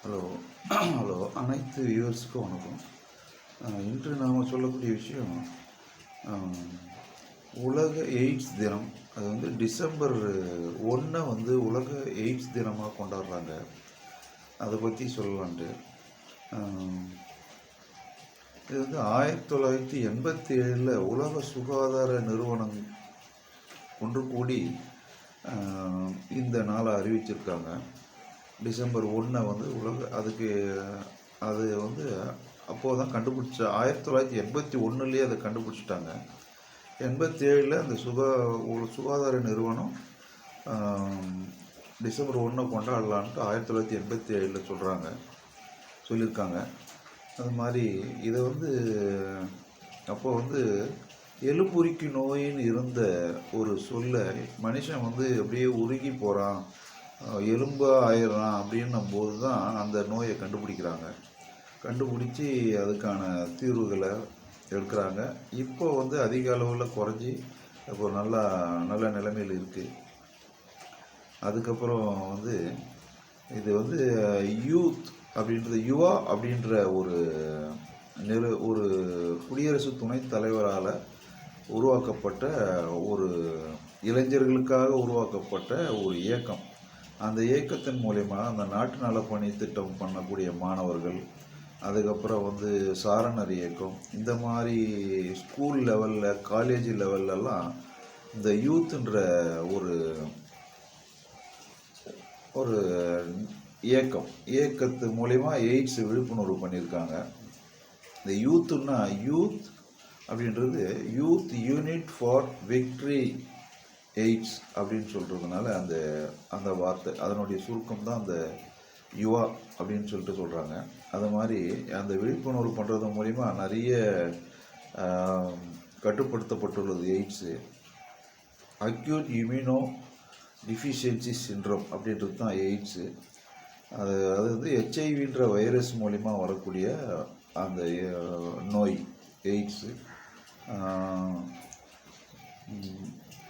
Hello hello அனைத்து வியூவர்ஸுக்கும் வணக்கம். இன்று நாம் சொல்லக்கூடிய விஷயம் உலக எய்ட்ஸ் தினம். அது வந்து டிசம்பர் 1 வந்து உலக எய்ட்ஸ் தினமாக கொண்டாடுறாங்க. அதை பற்றி சொல்லலான்ட்டு. இது வந்து 1987 உலக சுகாதார நிறுவனம் ஒன்று கூடி இந்த நாளை அறிவிச்சிருக்காங்க. டிசம்பர் 1 வந்து அது வந்து அப்போது தான் கண்டுபிடிச்ச 1981 அதை கண்டுபிடிச்சிட்டாங்க. 87 அந்த சுகாதார நிறுவனம் டிசம்பர் 1 கொண்டாடலான்ட்டு 1987 சொல்லியிருக்காங்க. அது மாதிரி இதை வந்து அப்போ வந்து எலும்புரிக்கு நோயின்னு இருந்த ஒரு சொல்ல மனுஷன் வந்து அப்படியே உருகி போகிறான், எலும்பாக ஆயிடுறான் அப்படின்னும் போது தான் அந்த நோயை கண்டுபிடிச்சி அதுக்கான தீர்வுகளை எடுக்கிறாங்க. இப்போ வந்து அதிக அளவில் குறைஞ்சி இப்போ நல்ல நிலைமையில் இருக்குது. அதுக்கப்புறம் வந்து இது வந்து யூத் அப்படின்றது யுவா அப்படின்ற ஒரு குடியரசு துணைத் தலைவரால் உருவாக்கப்பட்ட ஒரு இளைஞர்களுக்காக உருவாக்கப்பட்ட ஒரு இயக்கம். அந்த இயக்கத்தின் மூலயமா அந்த நாட்டு நலப்பணி திட்டம் பண்ணக்கூடிய மாணவர்கள், அதுக்கப்புறம் வந்து சாரணர் இயக்கம், இந்த மாதிரி ஸ்கூல் லெவலில் காலேஜ் லெவல்லலாம் இந்த யூத்துன்ற ஒரு இயக்கத்து மூலயமா எய்ட்ஸ் விழிப்புணர்வு பண்ணியிருக்காங்க. இந்த யூத் அப்படின்றது youth unit for victory AIDS அப்படின்னு சொல்கிறதுனால அந்த வார்த்தை அதனுடைய சுருக்கம் தான் அந்த யுவா அப்படின்னு சொல்கிறாங்க. அது மாதிரி அந்த விழிப்புணர்வு பண்ணுறது மூலிமா நிறைய கட்டுப்படுத்தப்பட்டுள்ளது aids. Acute immuno deficiency syndrome அப்படின்றது தான் எய்ட்ஸு. அது வந்து ஹெச்ஐவின்ற வைரஸ் மூலிமா வரக்கூடிய அந்த நோய் எய்ட்ஸு.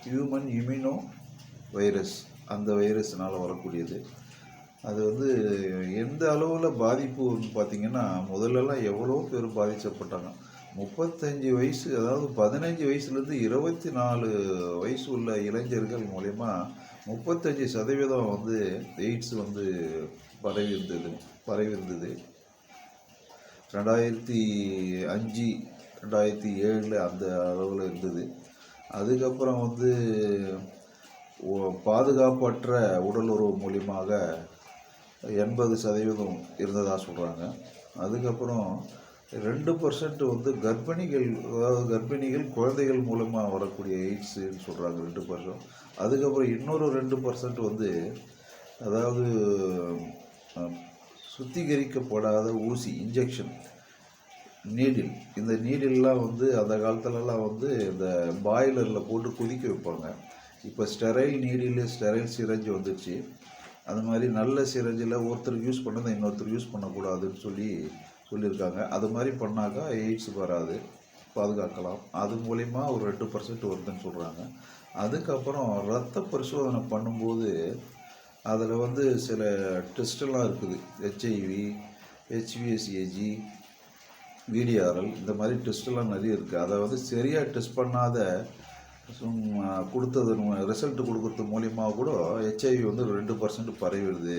ஹியூமன் இம்யூனோ வைரஸ், அந்த வைரஸ்னால் வரக்கூடியது. அது வந்து எந்த அளவில் பாதிப்புன்னு பார்த்திங்கன்னா, முதல்லலாம் எவ்வளோ பேர் பாதிக்கப்பட்டாங்க. 35 வயசு, அதாவது 15 வயசுலேருந்து 24 வயசு உள்ள இளைஞர்கள் மூலயமா 35% வந்து எய்ட்ஸ் வந்து பரவி இருந்தது. 2005 2007 அந்த அளவில் இருந்தது. அதுக்கப்புறம் வந்து பாதுகாப்பற்ற உடல் உறவு மூலியமாக 80% இருந்ததாக சொல்கிறாங்க. அதுக்கப்புறம் 2% வந்து கர்ப்பிணிகள் குழந்தைகள் மூலமாக வரக்கூடிய எய்ட்ஸுன்னு சொல்கிறாங்க, 2%. அதுக்கப்புறம் இன்னொரு 2% வந்து அதாவது சுத்திகரிக்கப்படாத ஊசி, இன்ஜெக்ஷன் நீடில். இந்த நீடில்லாம் வந்து அந்த காலத்துலலாம் வந்து இந்த பாய்லரில் போட்டு கொதிக்க வைப்பாங்க. இப்போ ஸ்டெரைல் நீடில், ஸ்டெரைல் சிரஞ்சு வந்துடுச்சு. அது மாதிரி நல்ல சிரஞ்சில் ஒருத்தருக்கு யூஸ் பண்ணதை இன்னொருத்தர் யூஸ் பண்ணக்கூடாதுன்னு சொல்லியிருக்காங்க. அது மாதிரி பண்ணாக்கா எய்ட்ஸ் வராது, பாதுகாக்கலாம். அது மூலிமா ஒரு 2% வருதுன்னு சொல்கிறாங்க. அதுக்கப்புறம் ரத்த பரிசோதனை பண்ணும்போது அதில் வந்து சில டெஸ்ட்டெல்லாம் இருக்குது. ஹெச்ஐவி, ஹெச்விஎஸ்ஏஜி, விடிஆர்எல், இந்த மாதிரி டெஸ்ட்டெல்லாம் நிறைய இருக்குது. அதை வந்து சரியாக டெஸ்ட் பண்ணாத ரிசல்ட் கொடுக்கறது மூலிமா கூட ஹெச்ஐவி வந்து 2% பரவிடுது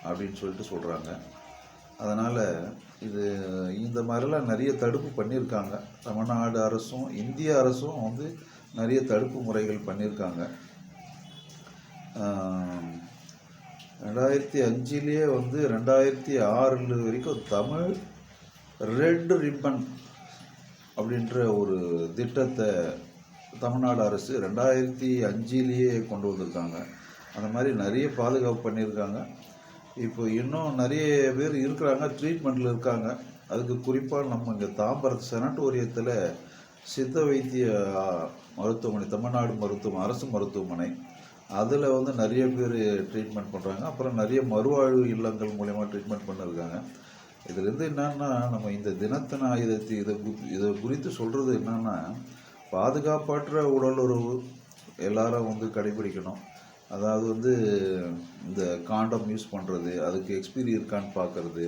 அப்படின்னு சொல்கிறாங்க. அதனால் இந்த மாதிரிலாம் நிறைய தடுப்பு பண்ணியிருக்காங்க. தமிழ்நாடு அரசும் இந்திய அரசும் வந்து நிறைய தடுப்பு முறைகள் பண்ணியிருக்காங்க. 2005 வந்து 2006 வரைக்கும் தமிழ் ரெட் ரிப்பன் அப்படின்ற ஒரு திட்டத்தை தமிழ்நாடு அரசு 2005 கொண்டு வந்திருக்காங்க. அந்த மாதிரி நிறைய பாதுகாப்பு பண்ணியிருக்காங்க. இப்போ இன்னும் நிறைய பேர் இருக்கிறாங்க, ட்ரீட்மெண்ட்டில் இருக்காங்க. அதுக்கு குறிப்பாக நம்ம இங்கே தாம்பரம் செனட்டோரியத்தில் சித்த வைத்திய மருத்துவமனை, தமிழ்நாடு அரசு மருத்துவமனை, அதில் வந்து நிறைய பேர் ட்ரீட்மெண்ட் பண்ணுறாங்க. அப்புறம் நிறைய மறுவாழ்வு இல்லங்கள் மூலயமா ட்ரீட்மெண்ட் பண்ணியிருக்காங்க. இதுலேருந்து என்னன்னா, நம்ம இந்த தினத்தை இதை குறித்து சொல்கிறது என்னன்னா, பாதுகாப்பற்ற உடலுறவு எல்லாரும் வந்து கடைபிடிக்கணும். அதாவது வந்து இந்த காண்டம் யூஸ் பண்ணுறது, அதுக்கு எக்ஸ்பீரி இருக்கான்னு பார்க்கறது,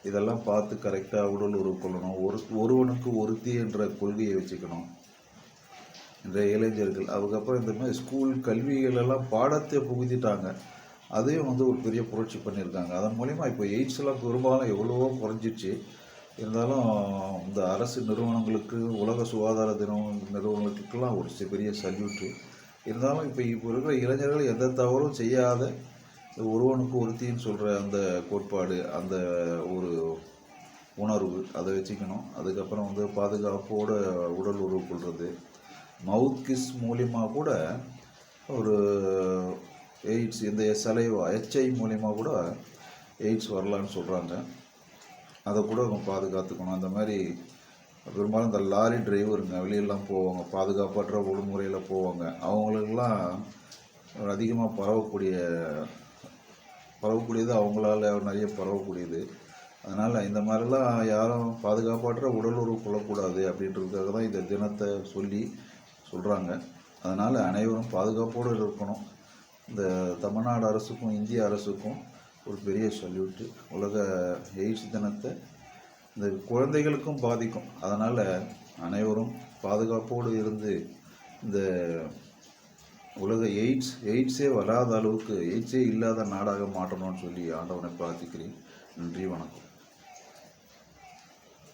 இதெல்லாம் பார்த்து கரெக்டாக உடல் உறவு கொள்ளணும். ஒருவனுக்கு ஒருத்தி என்ற கொள்கையை வச்சுக்கணும் இன்றைய இளைஞர்கள். அதுக்கப்புறம் இந்த மாதிரி ஸ்கூல் கல்விகளெல்லாம் பாடத்தை புகுத்திட்டாங்க. அதையும் வந்து ஒரு பெரிய புரட்சி பண்ணியிருக்காங்க. அதன் மூலிமா இப்போ எய்ட்ஸ்லாம் பெரும்பாலும் எவ்வளவோ குறைஞ்சிச்சு. இருந்தாலும் இந்த அரசு நிறுவனங்களுக்கு, உலக சுகாதார நிறுவனங்களுக்கெல்லாம் ஒரு பெரிய சல்யூட்டு. இருந்தாலும் இப்போ இருக்கிற இளைஞர்கள் எந்த தவறும் செய்யாத ஒருவனுக்கு ஒருத்தின்னு சொல்கிற அந்த கோட்பாடு, அந்த ஒரு உணர்வு, அதை வச்சுக்கணும். அதுக்கப்புறம் வந்து பாதுகாப்போடு உடல் உறவு கொள்வது, மவுத் கிஸ் மூலிமா கூட ஒரு எய்ட்ஸ், இந்த சலைவா HI மூலிமா கூட எய்ட்ஸ் வரலான்னு சொல்கிறாங்க. அதை கூட அவங்க பாதுகாத்துக்கணும். அந்த மாதிரி பெரும்பாலும் இந்த லாரி டிரைவருங்க வெளியெல்லாம் போவாங்க, பாதுகாப்பற்ற ஒழுங்குமுறையில் போவாங்க. அவங்களுக்கெல்லாம் அதிகமாக பரவக்கூடியது அவங்களால நிறைய பரவக்கூடியது. அதனால் இந்த மாதிரிலாம் யாரும் பாதுகாப்பற்ற உடல் உறவு கொள்ளக்கூடாது அப்படின்றதுக்காக தான் இந்த தினத்தை சொல்கிறாங்க. அதனால் அனைவரும் பாதுகாப்போடு இருக்கணும். இந்த தமிழ்நாடு அரசுக்கும் இந்திய அரசுக்கும் ஒரு பெரிய சல்யூட்டு. உலக எய்ட்ஸ் தினத்தை இந்த குழந்தைகளுக்கும் பாதிக்கும். அதனால் அனைவரும் பாதுகாப்போடு இருந்து இந்த உலக எய்ட்ஸே வராத அளவுக்கு, எய்ட்ஸே இல்லாத நாடாக மாற்றணும்னு சொல்லி ஆண்டவனை பிரார்த்திக்கிறேன். நன்றி, வணக்கம்.